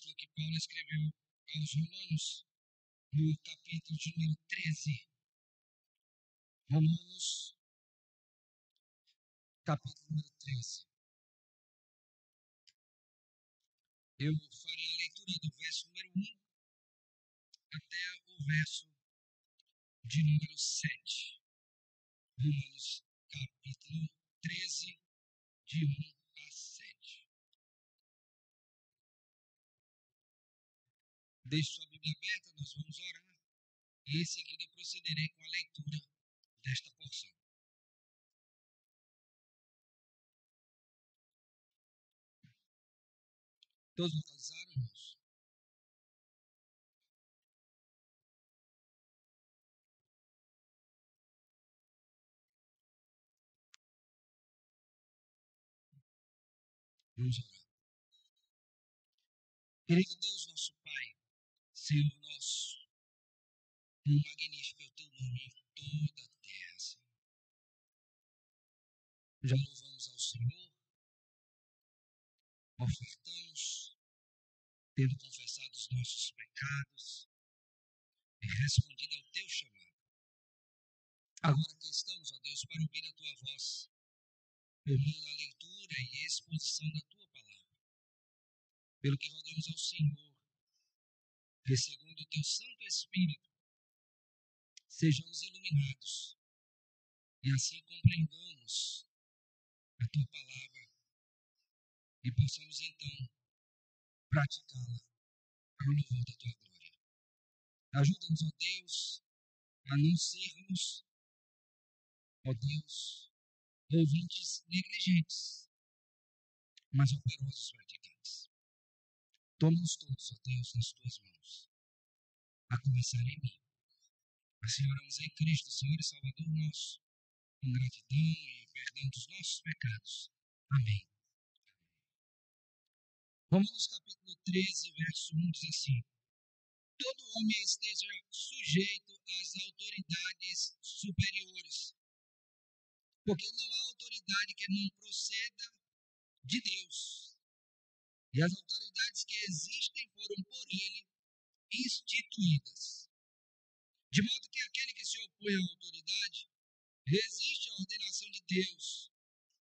epístola que Paulo escreveu aos Romanos, no capítulo de número 13. Romanos, capítulo número 13. Eu farei a leitura do verso número 1 até o verso de número 7. Romanos, capítulo 13, de 1 a 7. Deixe sua Bíblia aberta, nós vamos orar e em seguida procederei com a leitura desta porção. Todos localizaram, irmãos? Vamos orar. Querido Deus, nosso Pai, Senhor nosso, quão magnífico é o teu nome em toda a terra, Senhor. Já louvamos ao Senhor, ofertamos, tendo confessado os nossos pecados e respondido ao teu chamado. Agora aqui estamos, ó Deus, para ouvir a tua voz, por meio da leitura e exposição da tua palavra. Pelo que rogamos ao Senhor, que segundo o teu Santo Espírito, sejamos iluminados e assim compreendamos a tua palavra e possamos então praticá-la para o louvor da tua glória. Ajuda-nos, ó Deus, a não sermos, ó Deus, ouvintes negligentes, mas operosos praticantes. Toma-nos todos, ó Deus, nas tuas mãos, a começar em mim. Assim oramos em Cristo, Senhor e Salvador nosso, com gratidão e perdão dos nossos pecados. Amém. Romanos capítulo 13, verso 1 diz assim: todo homem esteja sujeito às autoridades superiores, porque não há autoridade que não proceda de Deus. E as autoridades que existem foram por ele instituídas. De modo que aquele que se opõe à autoridade resiste à ordenação de Deus,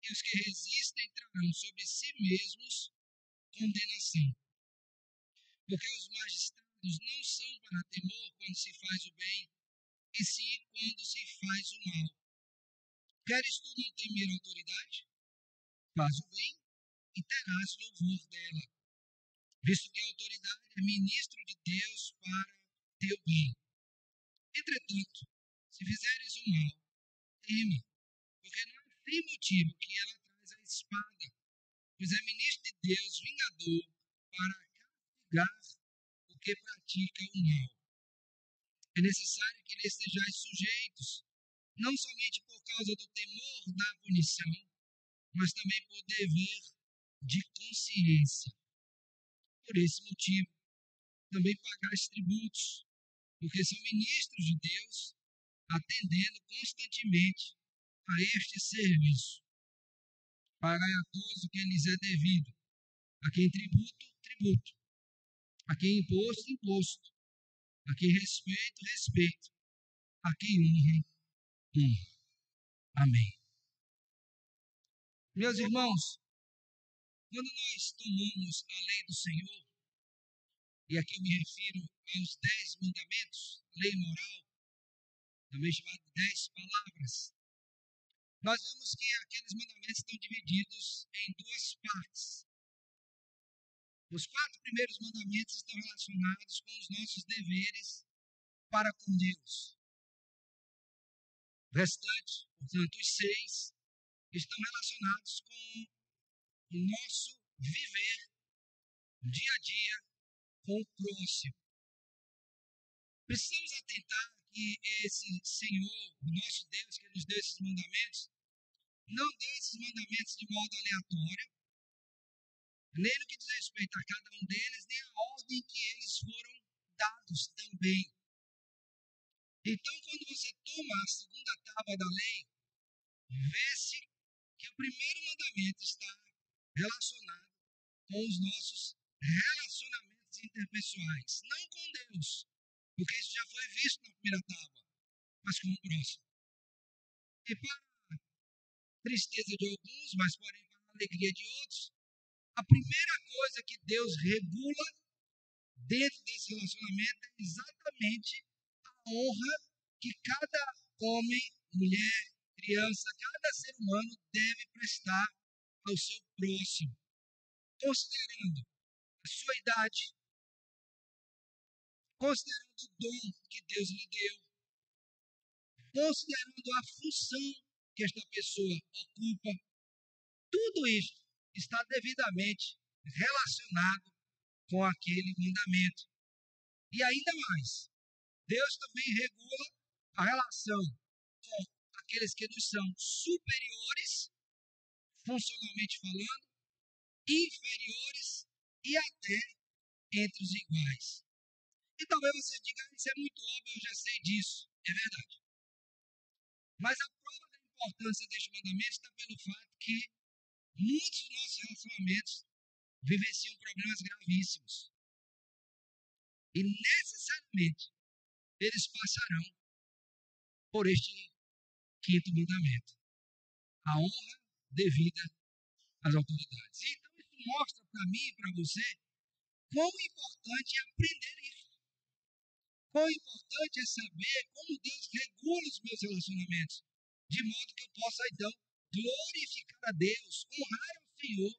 e os que resistem trarão sobre si mesmos condenação. Porque os magistrados não são para temor quando se faz o bem, e sim quando se faz o mal. Queres tu não temer a autoridade? Faz o bem e terás louvor dela, visto que a autoridade é ministro de Deus para teu bem. Entretanto, se fizeres o mal, teme, porque não é sem motivo que ela traz a espada, pois é ministro de Deus vingador para castigar o que pratica o mal. É necessário que lhe estejais sujeitos, não somente por causa do temor da punição, mas também por dever de consciência. Por esse motivo, também pagais tributos, porque são ministros de Deus, atendendo constantemente a este serviço. Pagai a todos o que lhes é devido, a quem tributo, tributo, a quem imposto, imposto, a quem respeito, respeito, a quem honra, honra. Amém. Meus irmãos, quando nós tomamos a lei do Senhor, e aqui eu me refiro aos 10 mandamentos, lei moral, também chamada de 10 palavras, nós vemos que aqueles mandamentos estão divididos em duas partes. Os 4 primeiros mandamentos estão relacionados com os nossos deveres para com Deus. O restante, portanto, os 6, estão relacionados com o nosso viver dia a dia com o próximo. Precisamos atentar que esse Senhor, o nosso Deus, que nos deu esses mandamentos, não deu esses mandamentos de modo aleatório, nem no que diz respeito a cada um deles, nem a ordem que eles foram dados também. Então, quando você toma a segunda tábua da lei, vê-se que o primeiro mandamento está relacionado com os nossos relacionamentos interpessoais, não com Deus, porque isso já foi visto na primeira tábua, mas com o próximo. E para a tristeza de alguns, mas porém para a alegria de outros, a primeira coisa que Deus regula dentro desse relacionamento é exatamente a honra que cada homem, mulher, criança, cada ser humano deve prestar ao seu próximo, considerando a sua idade, considerando o dom que Deus lhe deu, considerando a função que esta pessoa ocupa. Tudo isso está devidamente relacionado com aquele mandamento. E ainda mais, Deus também regula a relação com aqueles que nos são superiores, funcionalmente falando, inferiores e até entre os iguais. E talvez você diga, isso é muito óbvio, eu já sei disso. É verdade. Mas a prova da importância deste mandamento está pelo fato que muitos dos nossos relacionamentos vivenciam problemas gravíssimos. E necessariamente eles passarão por este quinto mandamento. A honra devida às autoridades. Então isso mostra para mim e para você quão importante é aprender isso. Quão importante é saber como Deus regula os meus relacionamentos, de modo que eu possa, então, glorificar a Deus, honrar ao Senhor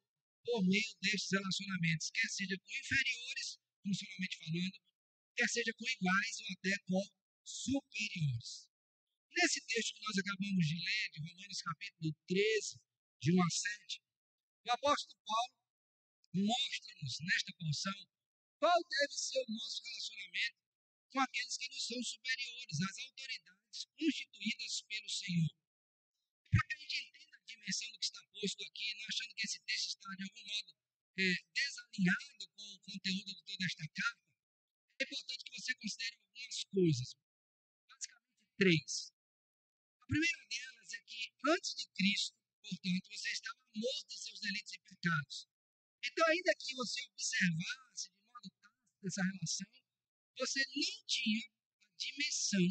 por meio destes relacionamentos, quer seja com inferiores, funcionalmente falando, quer seja com iguais ou até com superiores. Nesse texto que nós acabamos de ler, de Romanos capítulo 13, de 1 a 7, o apóstolo Paulo mostra-nos nesta porção qual deve ser o nosso relacionamento com aqueles que nos são superiores, as autoridades constituídas pelo Senhor. Para que a gente entenda a dimensão do que está posto aqui, não achando que esse texto está de algum modo desalinhado com o conteúdo de toda esta carta, é importante que você considere algumas coisas, basicamente três. A primeira delas é que antes de Cristo, portanto, você estava morto em seus delitos e pecados. Então, ainda que você observasse de modo tácito essa relação, você não tinha a dimensão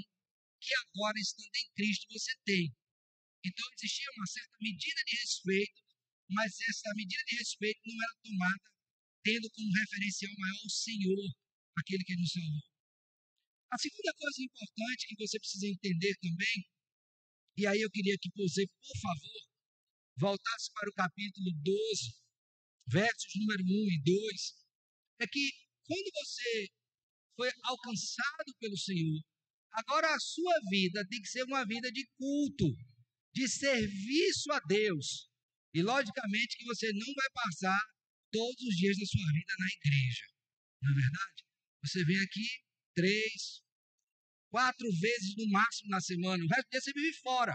que agora, estando em Cristo, você tem. Então, existia uma certa medida de respeito, mas essa medida de respeito não era tomada tendo como referencial maior o Senhor, aquele que nos salvou. A segunda coisa importante que você precisa entender também, e aí eu queria que você, por favor, voltasse para o capítulo 12, versos número 1 e 2, é que quando você foi alcançado pelo Senhor, agora a sua vida tem que ser uma vida de culto, de serviço a Deus. E logicamente que você não vai passar todos os dias da sua vida na igreja, não é verdade? Você vem aqui 3, 4 vezes no máximo na semana, o resto do dia você vive fora.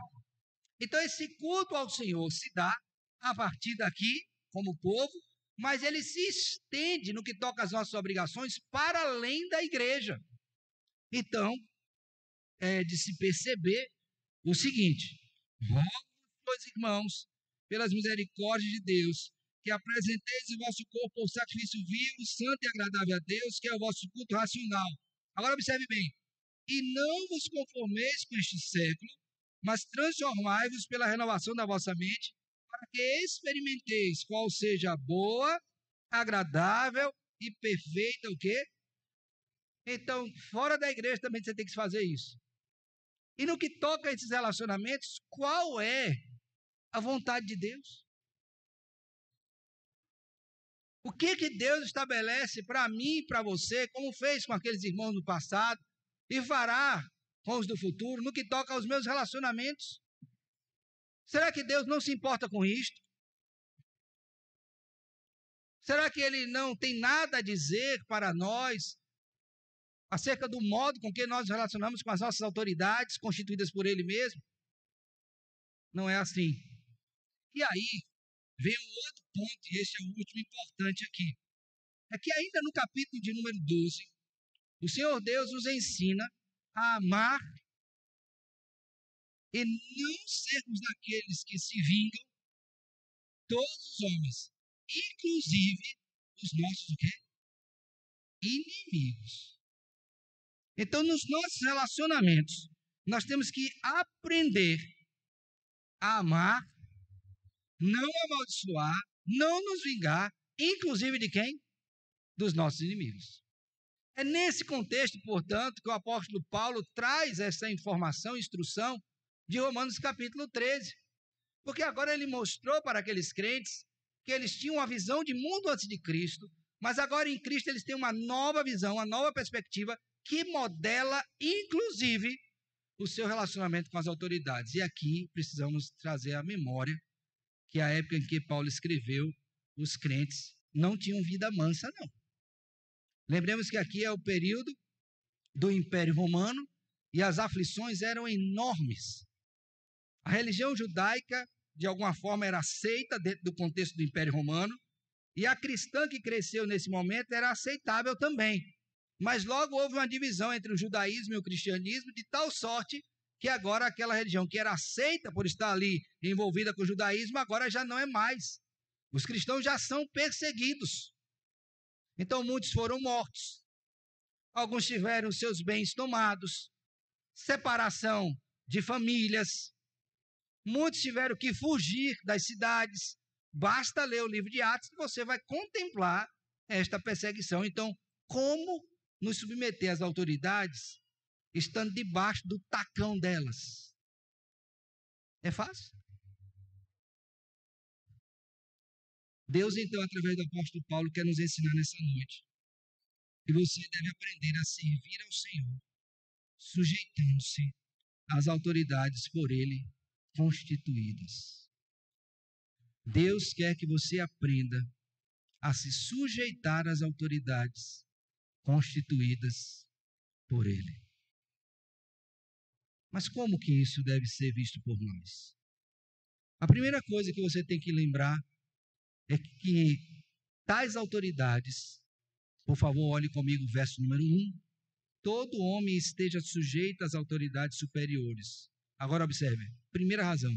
Então esse culto ao Senhor se dá a partir daqui, como povo, mas ele se estende no que toca às nossas obrigações para além da igreja. Então, é de se perceber o seguinte: rogo, pois, irmãos, pelas misericórdias de Deus, que apresenteis o vosso corpo por sacrifício vivo, santo e agradável a Deus, que é o vosso culto racional. Agora observe bem: e não vos conformeis com este século, mas transformai-vos pela renovação da vossa mente, para que experimenteis qual seja a boa, agradável e perfeita o quê? Então, fora da igreja também você tem que fazer isso. E no que toca a esses relacionamentos, qual é a vontade de Deus? O que Deus estabelece para mim e para você, como fez com aqueles irmãos no passado, e fará com os do futuro, no que toca aos meus relacionamentos? Será que Deus não se importa com isto? Será que Ele não tem nada a dizer para nós acerca do modo com que nós nos relacionamos com as nossas autoridades constituídas por Ele mesmo? Não é assim. E aí, vem um outro ponto, e esse é o último importante aqui. É que ainda no capítulo de número 12, o Senhor Deus nos ensina a amar e não sermos daqueles que se vingam todos os homens, inclusive os nossos o quê? inimigos. Então, nos nossos relacionamentos, nós temos que aprender a amar, não amaldiçoar, não nos vingar, inclusive de quem? Dos nossos inimigos. É nesse contexto, portanto, que o apóstolo Paulo traz essa informação, instrução de Romanos capítulo 13. Porque agora ele mostrou para aqueles crentes que eles tinham uma visão de mundo antes de Cristo, mas agora em Cristo eles têm uma nova visão, uma nova perspectiva que modela, inclusive, o seu relacionamento com as autoridades. E aqui precisamos trazer à memória que a época em que Paulo escreveu, os crentes não tinham vida mansa, não. Lembremos que aqui é o período do Império Romano e as aflições eram enormes. A religião judaica, de alguma forma, era aceita dentro do contexto do Império Romano, e a cristã que cresceu nesse momento era aceitável também. Mas logo houve uma divisão entre o judaísmo e o cristianismo, de tal sorte que agora aquela religião que era aceita por estar ali envolvida com o judaísmo, agora já não é mais. Os cristãos já são perseguidos. Então muitos foram mortos, alguns tiveram seus bens tomados, separação de famílias, muitos tiveram que fugir das cidades. Basta ler o livro de Atos que você vai contemplar esta perseguição. Então, como nos submeter às autoridades estando debaixo do tacão delas? É fácil? Deus, então, através do apóstolo Paulo, quer nos ensinar nessa noite que você deve aprender a servir ao Senhor, sujeitando-se às autoridades por Ele constituídas. Deus quer que você aprenda a se sujeitar às autoridades constituídas por Ele. Mas como que isso deve ser visto por nós? A primeira coisa que você tem que lembrar é que tais autoridades, por favor, olhe comigo o verso número 1, todo homem esteja sujeito às autoridades superiores. Agora observe, primeira razão,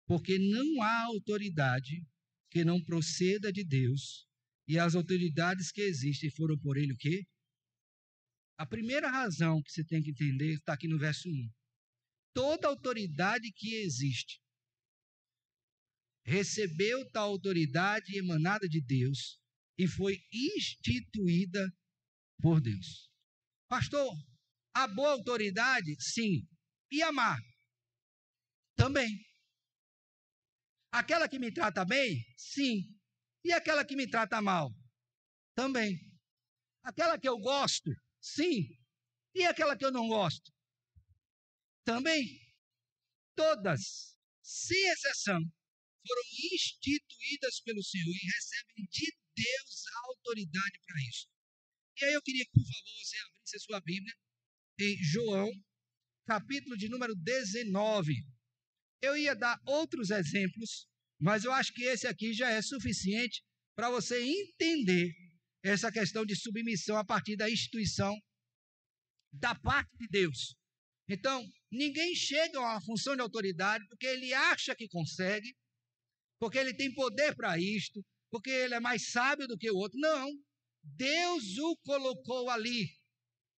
porque não há autoridade que não proceda de Deus, e as autoridades que existem foram por Ele o quê? A primeira razão que você tem que entender está aqui no verso 1. Toda autoridade que existe recebeu tal autoridade emanada de Deus e foi instituída por Deus. Pastor, a boa autoridade? Sim. E a má? Também. Aquela que me trata bem? Sim. E aquela que me trata mal? Também. Aquela que eu gosto? Sim. E aquela que eu não gosto? Também. Todas, sem exceção, foram instituídas pelo Senhor e recebem de Deus a autoridade para isso. E aí eu queria que, por favor, você abrisse a sua Bíblia em João, capítulo de número 19. Eu ia dar outros exemplos, mas eu acho que esse aqui já é suficiente para você entender essa questão de submissão a partir da instituição da parte de Deus. Então, ninguém chega a uma função de autoridade porque ele acha que consegue, porque ele tem poder para isto, porque ele é mais sábio do que o outro. Não, Deus o colocou ali.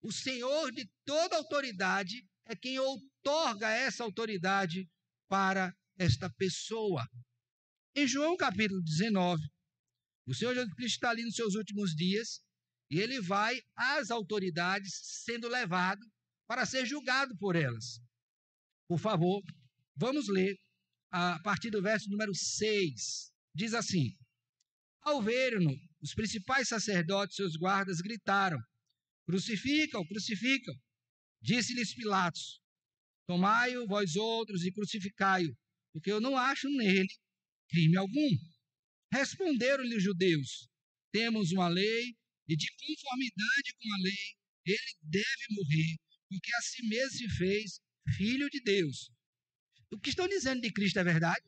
O Senhor de toda autoridade é quem outorga essa autoridade para esta pessoa. Em João capítulo 19, o Senhor Jesus Cristo está ali nos seus últimos dias e ele vai às autoridades sendo levado para ser julgado por elas. Por favor, vamos ler a partir do verso número 6. Diz assim: ao verem-no, os principais sacerdotes e seus guardas gritaram: crucificam, crucificam. Disse-lhes Pilatos: tomai-o vós outros e crucificai-o, porque eu não acho nele crime algum. Responderam-lhe os judeus: temos uma lei, e de conformidade com a lei, ele deve morrer, porque a si mesmo se fez filho de Deus. O que estão dizendo de Cristo é verdade?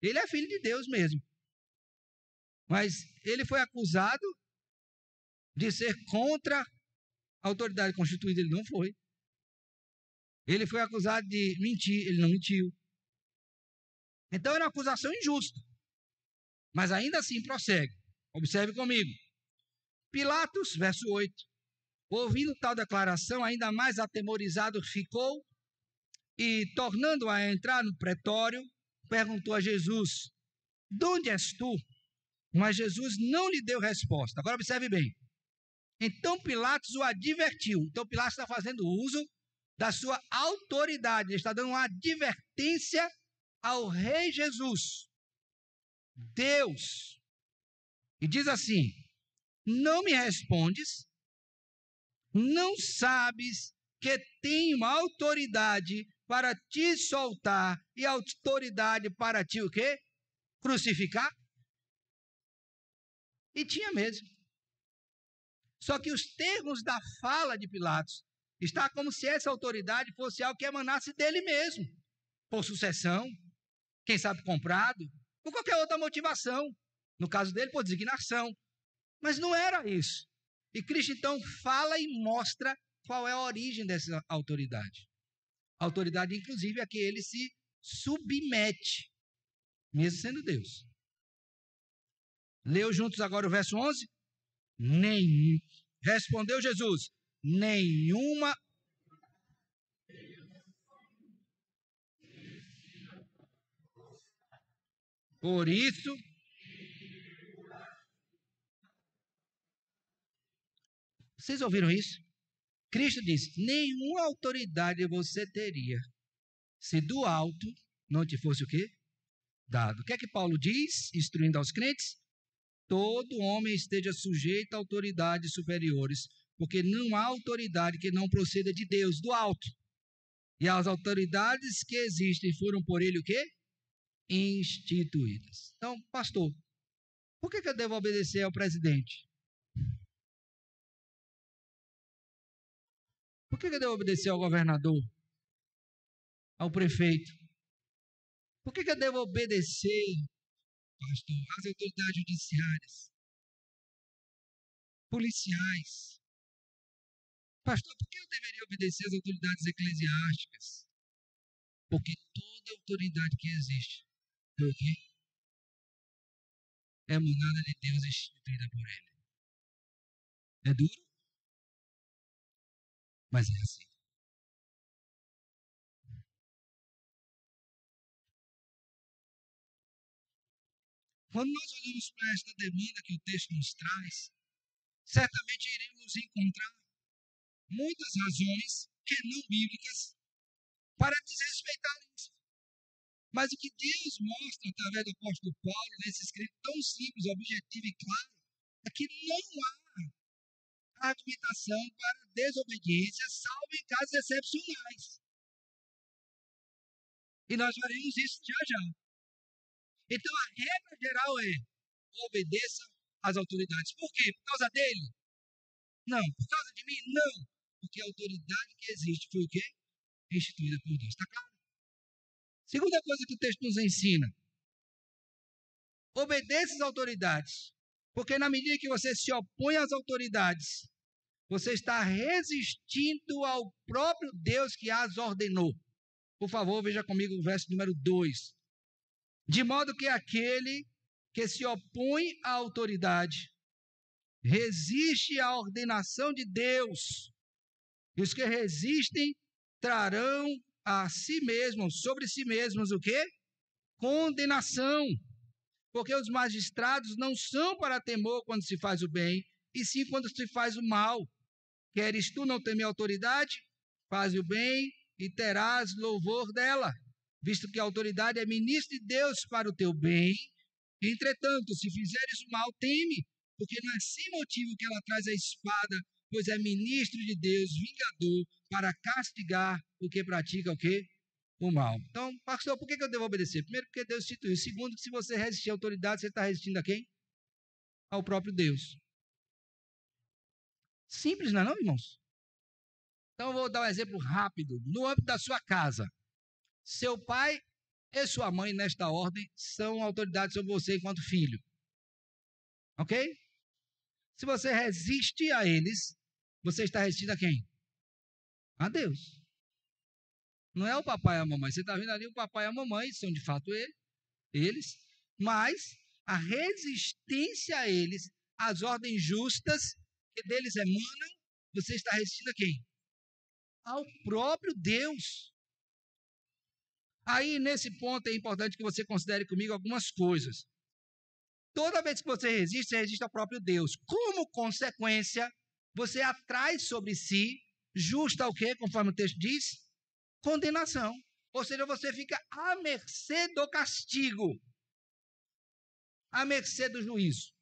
Ele é filho de Deus mesmo. Mas ele foi acusado de ser contra a autoridade constituída, ele não foi. Ele foi acusado de mentir, ele não mentiu. Então era uma acusação injusta. Mas ainda assim prossegue. Observe comigo. Pilatos, verso 8, ouvindo tal declaração, ainda mais atemorizado ficou e, tornando a entrar no pretório, perguntou a Jesus: de onde és tu? Mas Jesus não lhe deu resposta. Agora observe bem. Então Pilatos o advertiu. Então Pilatos está fazendo uso da sua autoridade. Ele está dando uma advertência ao rei Jesus, Deus. E diz assim: não me respondes? Não sabes que tenho autoridade para te soltar e autoridade para te o quê? Crucificar? E tinha mesmo. Só que os termos da fala de Pilatos está como se essa autoridade fosse algo que emanasse dele mesmo, por sucessão, quem sabe comprado, por qualquer outra motivação. No caso dele, por designação. Mas não era isso. E Cristo então fala e mostra qual é a origem dessa autoridade. A autoridade, inclusive, é que ele se submete, mesmo sendo Deus. Leu juntos agora o verso 11? Nenhum. Respondeu Jesus: nenhuma. Por isso, vocês ouviram isso? Cristo disse: nenhuma autoridade você teria se do alto não te fosse o quê? Dado. O que é que Paulo diz, instruindo aos crentes? Todo homem esteja sujeito a autoridades superiores, porque não há autoridade que não proceda de Deus, do alto. E as autoridades que existem foram por ele o quê? Instituídas. Então, pastor, por que eu devo obedecer ao presidente? Por que eu devo obedecer ao governador? Ao prefeito? Por que eu devo obedecer, pastor, às autoridades judiciárias? Policiais? Pastor, por que eu deveria obedecer às autoridades eclesiásticas? Porque toda autoridade que existe é emanada de Deus e instituída por ele. É duro? Mas é assim. Quando nós olhamos para esta demanda que o texto nos traz, certamente iremos encontrar muitas razões que não bíblicas para desrespeitar isso. Mas o que Deus mostra através do apóstolo Paulo, nesse escrito tão simples, objetivo e claro, é que não há argumentação para desobediência, salvo em casos excepcionais. E nós veremos isso já já. Então a regra geral é: obedeça às autoridades. Por quê? Por causa dele? Não. Por causa de mim? Não. Porque a autoridade que existe foi o quê? Instituída por Deus. Está claro? Segunda coisa que o texto nos ensina: obedeça às autoridades. Porque na medida que você se opõe às autoridades, você está resistindo ao próprio Deus que as ordenou. Por favor, veja comigo o verso número 2. De modo que aquele que se opõe à autoridade resiste à ordenação de Deus. E os que resistem trarão a si mesmos, sobre si mesmos, o quê? Condenação. Porque os magistrados não são para temor quando se faz o bem, e sim quando se faz o mal. Queres tu não temer a autoridade? Faz o bem e terás louvor dela, visto que a autoridade é ministro de Deus para o teu bem. Entretanto, se fizeres o mal, teme, porque não é sem motivo que ela traz a espada, pois é ministro de Deus, vingador, para castigar o que pratica o quê? O mal. Então, pastor, por que eu devo obedecer? Primeiro, porque Deus instituiu. Segundo, que se você resistir à autoridade, você está resistindo a quem? Ao próprio Deus. Simples, não é não, irmãos? Então, eu vou dar um exemplo rápido. No âmbito da sua casa, seu pai e sua mãe, nesta ordem, são autoridades sobre você enquanto filho. Ok? Se você resiste a eles, você está resistindo a quem? A Deus. Não é o papai e a mamãe. Você está vendo ali o papai e a mamãe, são de fato eles, mas a resistência a eles as ordens justas que deles emanam, você está resistindo a quem? Ao próprio Deus. Aí, nesse ponto, é importante que você considere comigo algumas coisas. Toda vez que você resiste ao próprio Deus. Como consequência, você atrai sobre si, justa o quê? Conforme o texto diz, condenação. Ou seja, você fica à mercê do castigo, à mercê do juízo.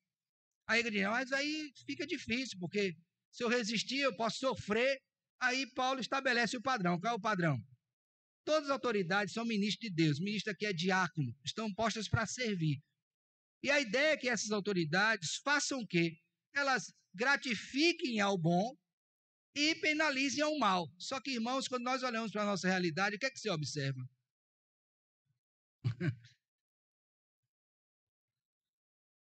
Aí ele diz, mas aí fica difícil, porque se eu resistir, eu posso sofrer. Aí Paulo estabelece o padrão. Qual é o padrão? Todas as autoridades são ministros de Deus. Ministro aqui é diácono. Estão postas para servir. E a ideia é que essas autoridades façam o quê? Elas gratifiquem ao bom e penalizem ao mal. Só que, irmãos, quando nós olhamos para a nossa realidade, o que é que você observa?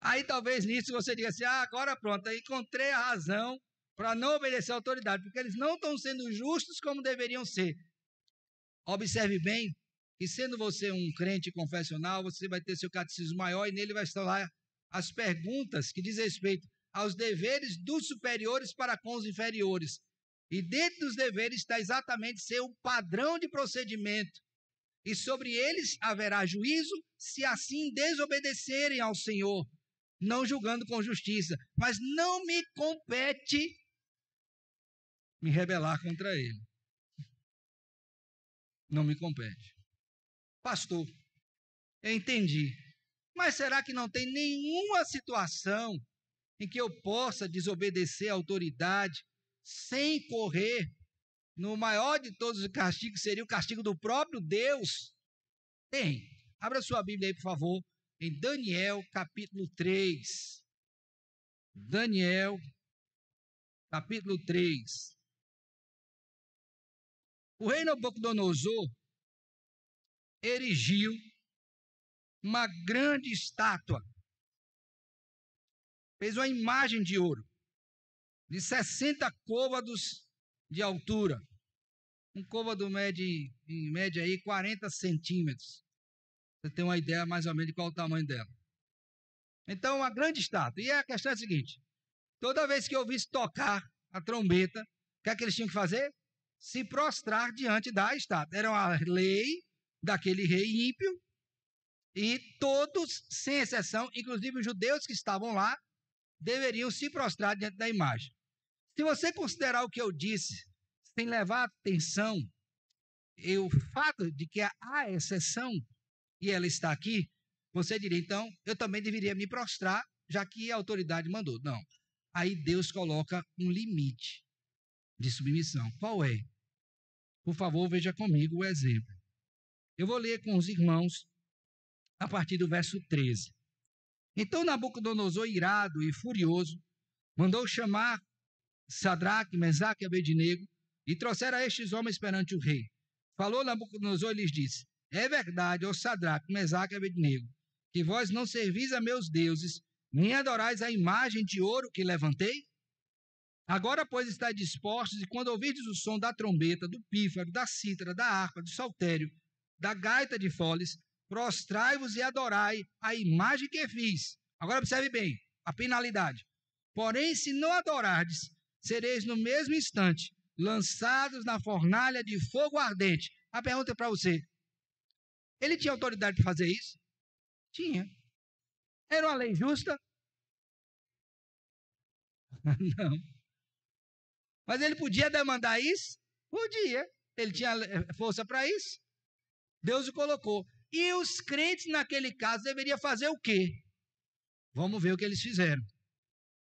Aí talvez nisso você diga assim, agora pronto, encontrei a razão para não obedecer à autoridade, porque eles não estão sendo justos como deveriam ser. Observe bem que sendo você um crente confessional, você vai ter seu catecismo maior e nele vai estar lá as perguntas que diz respeito aos deveres dos superiores para com os inferiores. E dentro dos deveres está exatamente ser o padrão de procedimento. E sobre eles haverá juízo se assim desobedecerem ao Senhor, não julgando com justiça. Mas não me compete me rebelar contra ele. Não me compete. Pastor, eu entendi. Mas será que não tem nenhuma situação em que eu possa desobedecer a autoridade sem correr no maior de todos os castigos, seria o castigo do próprio Deus? Tem. Abra sua Bíblia aí, por favor, em Daniel, capítulo 3. Daniel, capítulo 3. O rei Nabucodonosor erigiu uma grande estátua. Fez uma imagem de ouro de 60 côvados de altura. Um côvado mede, em média, aí, 40 centímetros. Você tem uma ideia mais ou menos de qual é o tamanho dela. Então, uma grande estátua. E a questão é a seguinte: toda vez que eu ouvisse tocar a trombeta, o que é que eles tinham que fazer? Se prostrar diante da estátua. Era uma lei daquele rei ímpio, e todos, sem exceção, inclusive os judeus que estavam lá, deveriam se prostrar diante da imagem. Se você considerar o que eu disse, sem levar atenção, e o fato de que há exceção, e ela está aqui, você diria, então, eu também deveria me prostrar, já que a autoridade mandou. Não. Aí Deus coloca um limite de submissão. Qual é? Por favor, veja comigo o exemplo. Eu vou ler com os irmãos a partir do verso 13. Então Nabucodonosor, irado e furioso, mandou chamar Sadraque, Mesaque e Abednego e trouxeram estes homens perante o rei. Falou Nabucodonosor e lhes disse: é verdade, ó Sadraque, Mesaque e Abednego, que vós não servis a meus deuses, nem adorais a imagem de ouro que levantei? Agora, pois, estáis dispostos, e quando ouvirdes o som da trombeta, do pífaro, da cítara, da harpa, do saltério, da gaita de foles, prostrai-vos e adorai a imagem que fiz. Agora observe bem a penalidade. Porém, se não adorardes, sereis no mesmo instante lançados na fornalha de fogo ardente. A pergunta é para você: ele tinha autoridade para fazer isso? Tinha. Era uma lei justa? Não. Mas ele podia demandar isso? Podia. Ele tinha força para isso? Deus o colocou. E os crentes, naquele caso, deveriam fazer o quê? Vamos ver o que eles fizeram.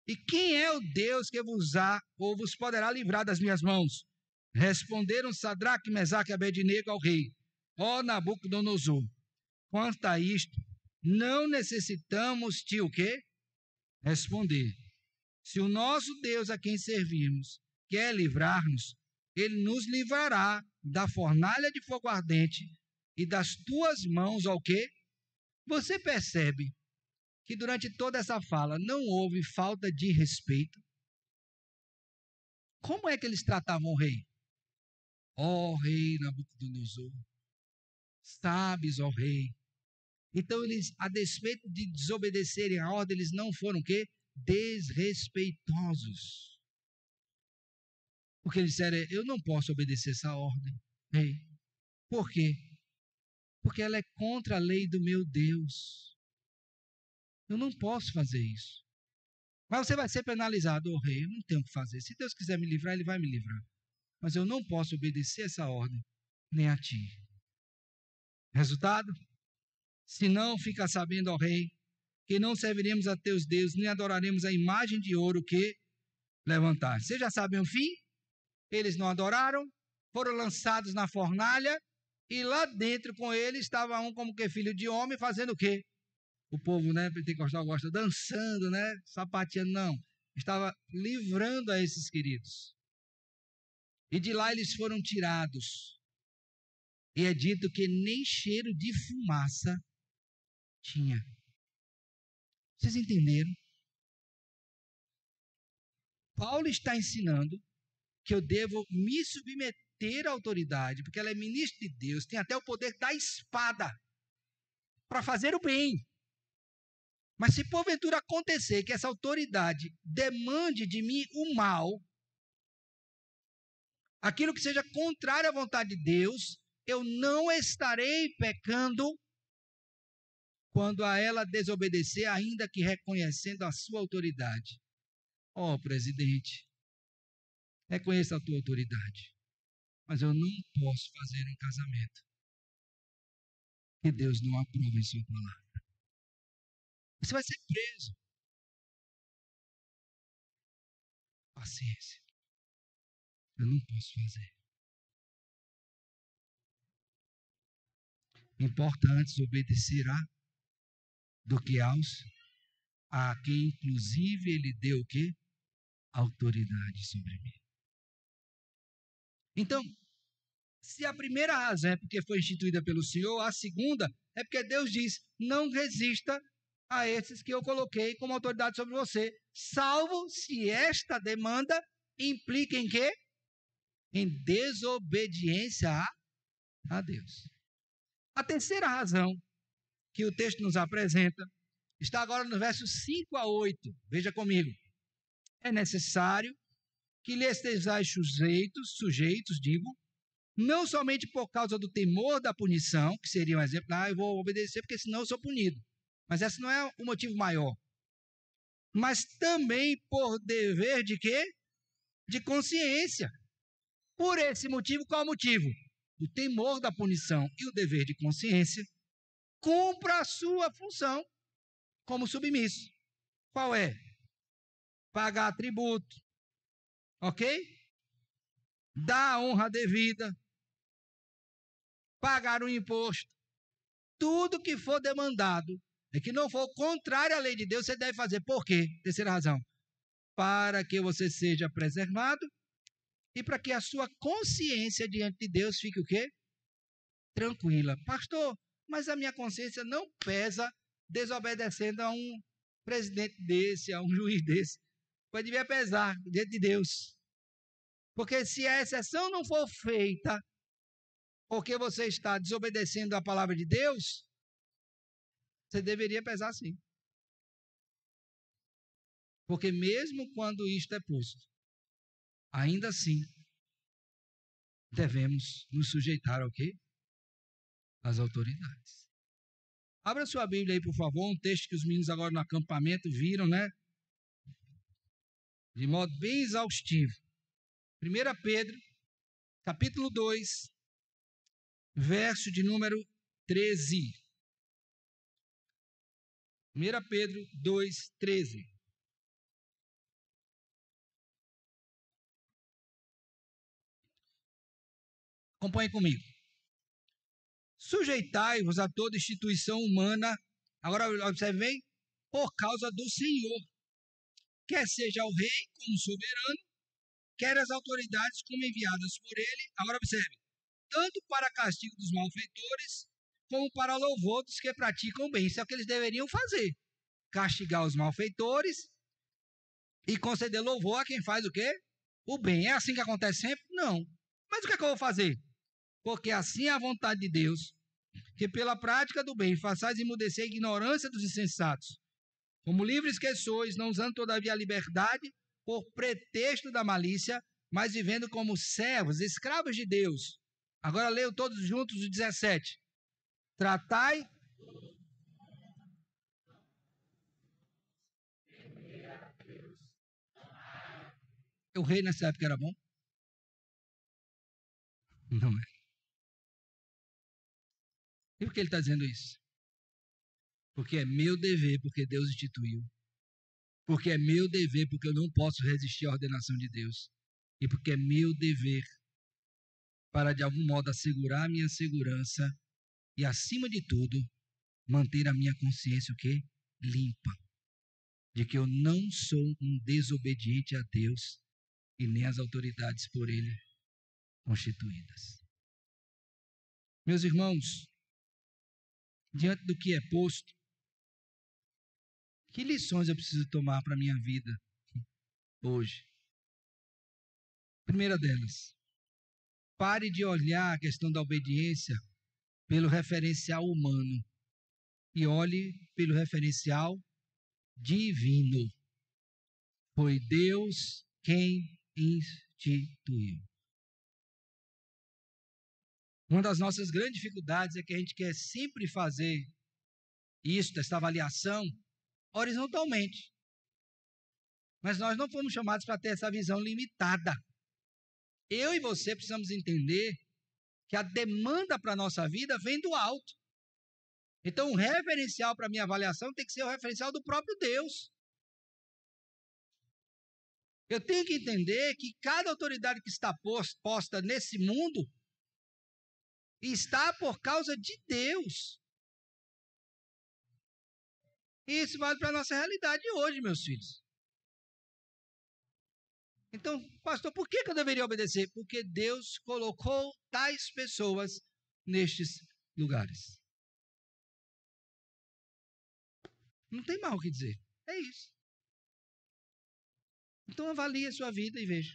E quem é o Deus que vos há ou vos poderá livrar das minhas mãos? Responderam Sadraque, Mesaque e Abednego ao rei: ó Nabucodonosor, quanto a isto, não necessitamos de o quê? Responder. Se o nosso Deus a quem servimos quer livrar-nos, ele nos livrará da fornalha de fogo ardente e das tuas mãos ao quê? Você percebe que durante toda essa fala não houve falta de respeito? Como é que eles tratavam o rei? Ó rei Nabucodonosor, sabes, ó rei. Então eles, a despeito de desobedecerem a ordem, eles não foram o quê? desrespeitosos. Porque eles disseram, eu não posso obedecer essa ordem, rei. Por quê? Porque ela é contra a lei do meu Deus. Eu não posso fazer isso. Mas você vai ser penalizado, rei, eu não tenho o que fazer. Se Deus quiser me livrar, Ele vai me livrar. Mas eu não posso obedecer essa ordem, nem a ti. Resultado? Se não, fica sabendo, ó rei, que não serviremos a teus deuses, nem adoraremos a imagem de ouro que levantar. Vocês já sabem o fim? Eles não adoraram, foram lançados na fornalha, e lá dentro com eles estava um como que filho de homem, fazendo o quê? O povo, né, pentecostal gosta, dançando, né, sapateando, não. Estava livrando a esses queridos. E de lá eles foram tirados. E é dito que nem cheiro de fumaça tinha. Vocês entenderam? Paulo está ensinando que eu devo me submeter à autoridade, porque ela é ministra de Deus, tem até o poder da espada para fazer o bem. Mas se porventura acontecer que essa autoridade demande de mim o mal, aquilo que seja contrário à vontade de Deus, eu não estarei pecando quando a ela desobedecer, ainda que reconhecendo a sua autoridade. Ó, presidente, reconheça a tua autoridade, mas eu não posso fazer um casamento que Deus não aprova em sua palavra. Você vai ser preso. Paciência. Eu não posso fazer. Importa antes obedecer do que a quem inclusive ele deu o quê? Autoridade sobre mim. Então, se a primeira razão é porque foi instituída pelo Senhor, a segunda é porque Deus diz, não resista a esses que eu coloquei como autoridade sobre você, salvo se esta demanda implica em quê? Em desobediência a Deus. A terceira razão que o texto nos apresenta está agora no versos 5 a 8. Veja comigo. É necessário que lhe estejais sujeitos, não somente por causa do temor da punição, que seria um exemplo, eu vou obedecer porque senão eu sou punido. Mas esse não é o motivo maior. Mas também por dever de quê? De consciência. Por esse motivo, qual o motivo? O temor da punição e o dever de consciência cumpra a sua função como submisso. Qual é? Pagar tributo, ok? Dar a honra devida, pagar o imposto. Tudo que for demandado e que não for contrário à lei de Deus, você deve fazer. Por quê? Terceira razão. Para que você seja preservado e para que a sua consciência diante de Deus fique o quê? Tranquila. Pastor, mas a minha consciência não pesa desobedecendo a um presidente desse, a um juiz desse. Pois devia pesar diante de Deus. Porque se a exceção não for feita, porque você está desobedecendo a palavra de Deus, você deveria pesar sim. Porque mesmo quando isto é posto, ainda assim, devemos nos sujeitar ao quê? Às autoridades. Abra sua Bíblia aí, por favor, um texto que os meninos agora no acampamento viram, né? De modo bem exaustivo. 1 Pedro, capítulo 2, verso de número 13. 1 Pedro 2, 13. Acompanhe comigo. Sujeitai-vos a toda instituição humana, agora observe bem, por causa do Senhor, quer seja o rei como soberano, quer as autoridades como enviadas por ele, agora observe, tanto para castigo dos malfeitores, como para louvor dos que praticam bem. Isso é o que eles deveriam fazer, castigar os malfeitores e conceder louvor a quem faz o quê? O bem. É assim que acontece sempre? Não. Mas o que é que eu vou fazer? Porque assim é a vontade de Deus, que pela prática do bem façais emudecer a ignorância dos insensatos, Como livres que sois, não usando todavia a liberdade por pretexto da malícia, mas vivendo como servos, escravos de Deus. Agora leio todos juntos o 17. Tratai o rei nessa época era bom? Não é. E por que ele está dizendo isso? Porque é meu dever, porque Deus instituiu. Porque é meu dever, porque eu não posso resistir à ordenação de Deus. E porque é meu dever para, de algum modo, assegurar a minha segurança e, acima de tudo, manter a minha consciência o quê? Limpa. De que eu não sou um desobediente a Deus e nem às autoridades por Ele constituídas. Meus irmãos, diante do que é posto, que lições eu preciso tomar para a minha vida hoje? Primeira delas, pare de olhar a questão da obediência pelo referencial humano e olhe pelo referencial divino. Foi Deus quem instituiu. Uma das nossas grandes dificuldades é que a gente quer sempre fazer isso, essa avaliação, horizontalmente. Mas nós não fomos chamados para ter essa visão limitada. Eu e você precisamos entender que a demanda para a nossa vida vem do alto. Então, o referencial para a minha avaliação tem que ser o referencial do próprio Deus. Eu tenho que entender que cada autoridade que está posta nesse mundo está por causa de Deus. E isso vale para a nossa realidade hoje, meus filhos. Então, pastor, por que eu deveria obedecer? Porque Deus colocou tais pessoas nestes lugares. Não tem mal o que dizer. É isso. Então, avalie a sua vida e veja.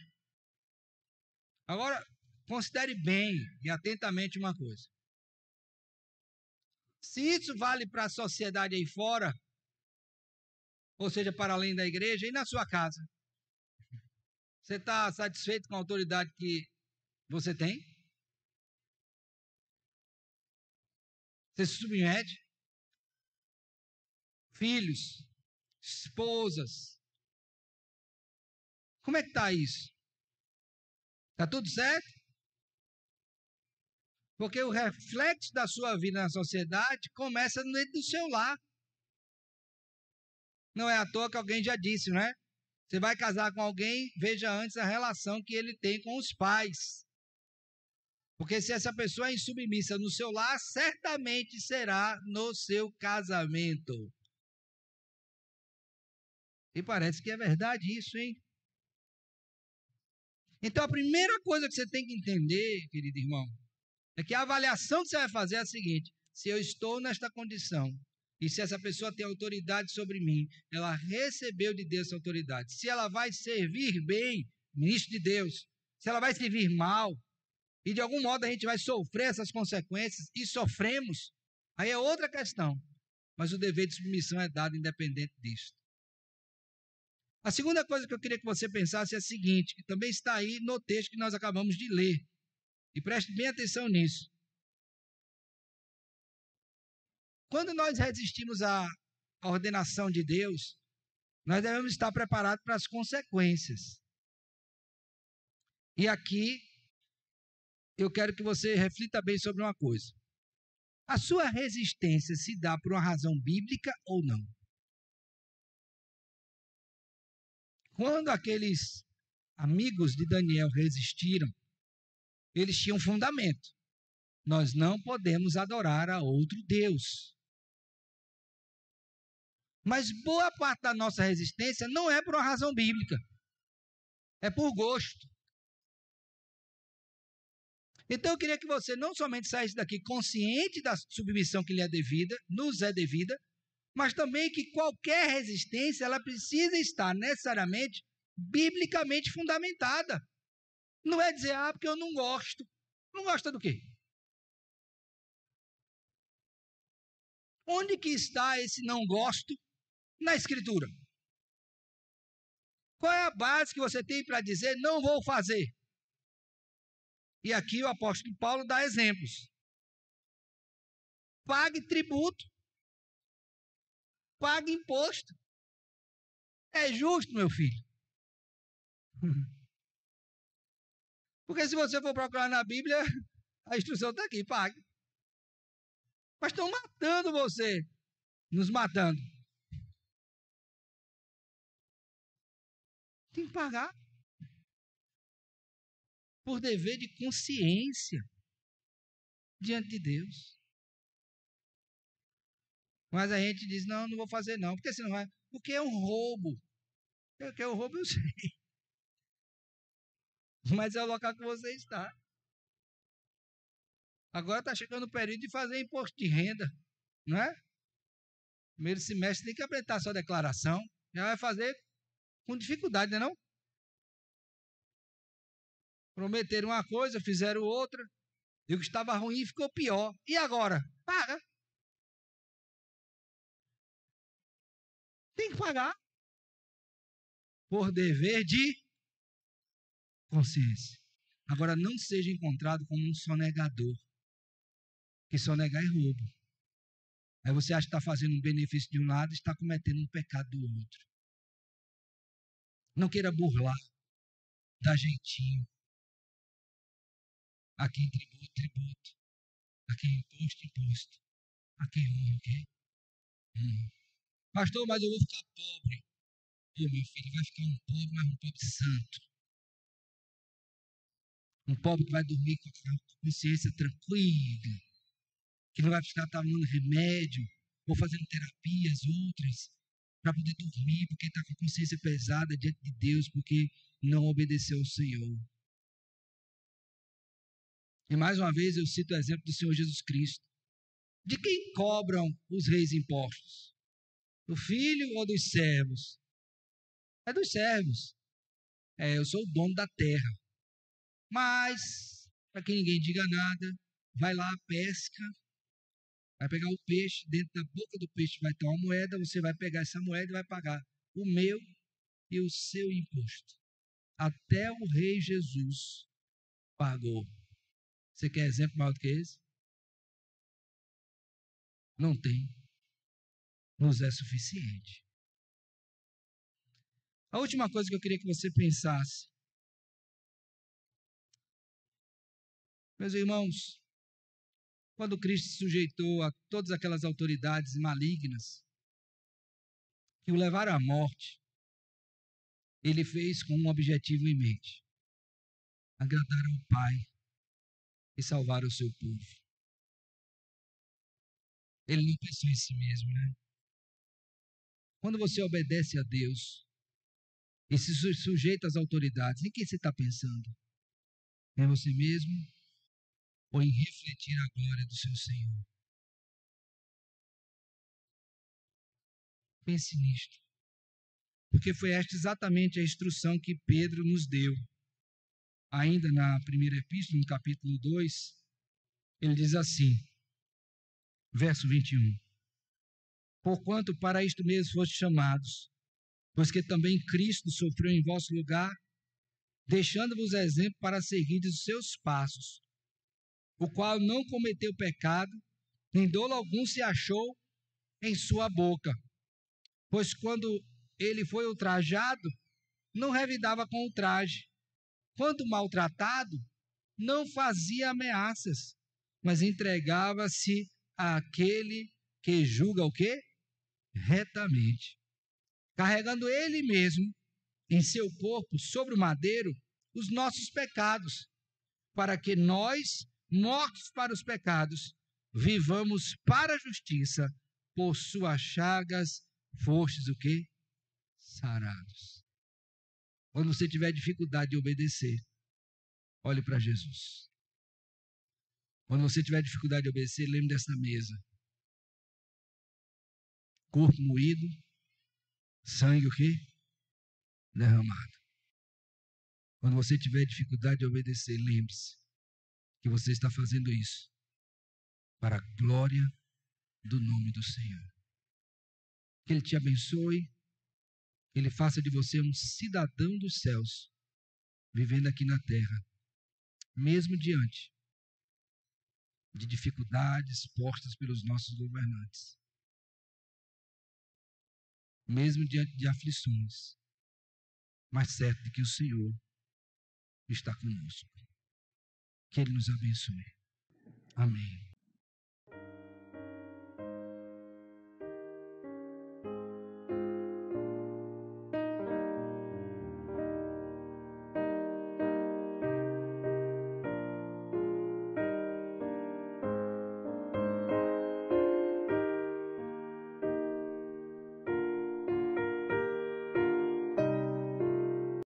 Agora, considere bem e atentamente uma coisa. Se isso vale para a sociedade aí fora, ou seja, para além da igreja, e na sua casa? Você está satisfeito com a autoridade que você tem? Você se submete? Filhos, esposas. Como é que está isso? Está tudo certo? Porque o reflexo da sua vida na sociedade começa dentro do seu lar. Não é à toa que alguém já disse, não é? Você vai casar com alguém, veja antes a relação que ele tem com os pais. Porque se essa pessoa é insubmissa no seu lar, certamente será no seu casamento. E parece que é verdade isso, hein? Então a primeira coisa que você tem que entender, querido irmão, é que a avaliação que você vai fazer é a seguinte: se eu estou nesta condição, e se essa pessoa tem autoridade sobre mim, ela recebeu de Deus essa autoridade. Se ela vai servir bem, ministro de Deus, se ela vai servir mal, e de algum modo a gente vai sofrer essas consequências, e sofremos, aí é outra questão. Mas o dever de submissão é dado independente disso. A segunda coisa que eu queria que você pensasse é a seguinte, que também está aí no texto que nós acabamos de ler. E preste bem atenção nisso. Quando nós resistimos à ordenação de Deus, nós devemos estar preparados para as consequências. E aqui, eu quero que você reflita bem sobre uma coisa. A sua resistência se dá por uma razão bíblica ou não? Quando aqueles amigos de Daniel resistiram, eles tinham fundamento. Nós não podemos adorar a outro Deus. Mas boa parte da nossa resistência não é por uma razão bíblica. É por gosto. Então eu queria que você não somente saísse daqui consciente da submissão que lhe é devida, nos é devida, mas também que qualquer resistência, ela precisa estar necessariamente biblicamente fundamentada. Não é dizer, porque eu não gosto. Não gosta do quê? Onde que está esse não gosto? na Escritura? Qual é a base que você tem para dizer não vou fazer? E aqui o apóstolo Paulo dá exemplos. Pague tributo, pague imposto. É justo, meu filho. Porque se você for procurar na Bíblia, a instrução está aqui, pague. Mas estão matando você, nos matando. Tem que pagar. Por dever de consciência diante de Deus. Mas a gente diz, não vou fazer não. Porque senão vai. Porque é um roubo. Porque é um roubo, eu sei. Mas é o local que você está. Agora está chegando o período de fazer imposto de renda. Não é? Primeiro semestre tem que apresentar sua declaração. Já vai fazer com dificuldade, não é não? Prometeram uma coisa, fizeram outra. E o que estava ruim ficou pior. E agora? Paga. Tem que pagar. Por dever de consciência. Agora, não seja encontrado como um sonegador. Que sonegar é roubo. Aí você acha que está fazendo um benefício de um lado e está cometendo um pecado do outro. Não queira burlar. Dá jeitinho. A quem tributo, tributo. A quem imposto, imposto. A quem honra, o quê? Honra. Pastor, mas eu vou ficar pobre. Ô, meu filho, vai ficar um pobre, mas um pobre santo. Um pobre que vai dormir com a consciência tranquila. Que não vai ficar tomando remédio ou fazendo terapias outras para poder dormir, porque está com a consciência pesada diante de Deus, porque não obedeceu ao Senhor. E mais uma vez eu cito o exemplo do Senhor Jesus Cristo. De quem cobram os reis impostos? Do filho ou dos servos? É dos servos. Eu sou o dono da terra. Mas, para que ninguém diga nada, vai lá, pesca, vai pegar o peixe, dentro da boca do peixe vai ter uma moeda, você vai pegar essa moeda e vai pagar o meu e o seu imposto. Até o rei Jesus pagou. Você quer exemplo maior do que esse? Não tem. Nos é suficiente. A última coisa que eu queria que você pensasse. Meus irmãos, quando Cristo se sujeitou a todas aquelas autoridades malignas que o levaram à morte, ele fez com um objetivo em mente: agradar ao Pai e salvar o seu povo. Ele não pensou em si mesmo, né? Quando você obedece a Deus e se sujeita às autoridades, em quem você está pensando? Em você mesmo ou em refletir a glória do seu Senhor? Pense nisto. Porque foi esta exatamente a instrução que Pedro nos deu. Ainda na primeira epístola, no capítulo 2, ele diz assim, verso 21. Porquanto para isto mesmo foste chamados, pois que também Cristo sofreu em vosso lugar, deixando-vos exemplo para seguirdes os seus passos, o qual não cometeu pecado, nem dolo algum se achou em sua boca. Pois quando ele foi ultrajado, não revidava com o traje. Quando maltratado, não fazia ameaças, mas entregava-se àquele que julga o quê? Retamente. Carregando ele mesmo em seu corpo, sobre o madeiro, os nossos pecados, para que nós, mortos para os pecados, vivamos para a justiça, por suas chagas fostes o quê? Sarados. Quando você tiver dificuldade de obedecer, olhe para Jesus. Quando você tiver dificuldade de obedecer, lembre dessa mesa. Corpo moído, sangue o quê? Derramado. Quando você tiver dificuldade de obedecer, lembre-se que você está fazendo isso para a glória do nome do Senhor. Que Ele te abençoe, que Ele faça de você um cidadão dos céus, vivendo aqui na terra, mesmo diante de dificuldades postas pelos nossos governantes, mesmo diante de aflições, mas certo de que o Senhor está conosco. Que Ele nos abençoe. Amém.